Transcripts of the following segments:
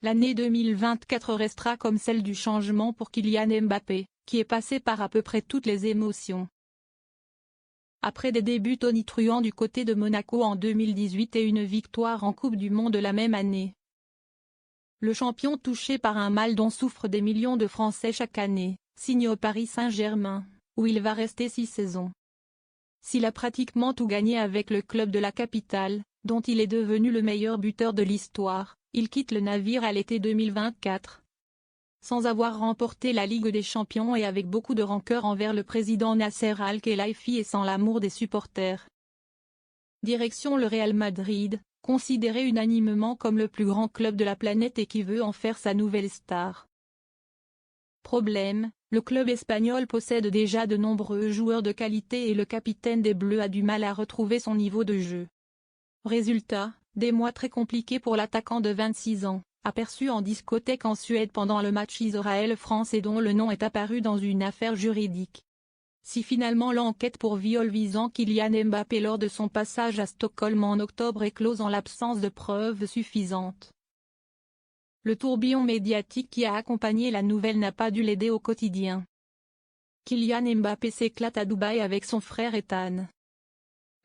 L'année 2024 restera comme celle du changement pour Kylian Mbappé, qui est passé par à peu près toutes les émotions. Après des débuts tonitruants du côté de Monaco en 2018 et une victoire en Coupe du Monde la même année, le champion touché par un mal dont souffrent des millions de Français chaque année, signe au Paris Saint-Germain, où il va rester 6 saisons. S'il a pratiquement tout gagné avec le club de la capitale, dont il est devenu le meilleur buteur de l'histoire, il quitte le navire à l'été 2024. Sans avoir remporté la Ligue des Champions et avec beaucoup de rancœur envers le président Nasser Al-Khelaifi et sans l'amour des supporters. Direction le Real Madrid, considéré unanimement comme le plus grand club de la planète et qui veut en faire sa nouvelle star. Problème, le club espagnol possède déjà de nombreux joueurs de qualité et le capitaine des Bleus a du mal à retrouver son niveau de jeu. Résultat, des mois très compliqués pour l'attaquant de 26 ans, aperçu en discothèque en Suède pendant le match Israël-France et dont le nom est apparu dans une affaire juridique. Si finalement l'enquête pour viol visant Kylian Mbappé lors de son passage à Stockholm en octobre est close en l'absence de preuves suffisantes. Le tourbillon médiatique qui a accompagné la nouvelle n'a pas dû l'aider au quotidien. Kylian Mbappé s'éclate à Dubaï avec son frère Ethan.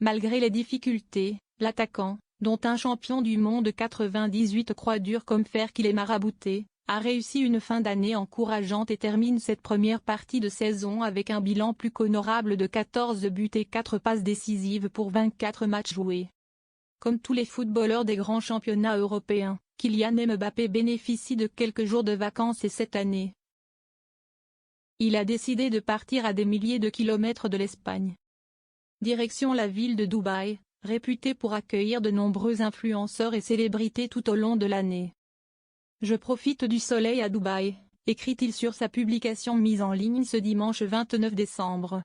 Malgré les difficultés, l'attaquant, dont un champion du monde 98 croit dur comme fer qu'il est marabouté, a réussi une fin d'année encourageante et termine cette première partie de saison avec un bilan plus qu'honorable de 14 buts et 4 passes décisives pour 24 matchs joués. Comme tous les footballeurs des grands championnats européens, Kylian Mbappé bénéficie de quelques jours de vacances et cette année, il a décidé de partir à des milliers de kilomètres de l'Espagne. Direction la ville de Dubaï, réputée pour accueillir de nombreux influenceurs et célébrités tout au long de l'année. Je profite du soleil à Dubaï, écrit-il sur sa publication mise en ligne ce dimanche 29 décembre.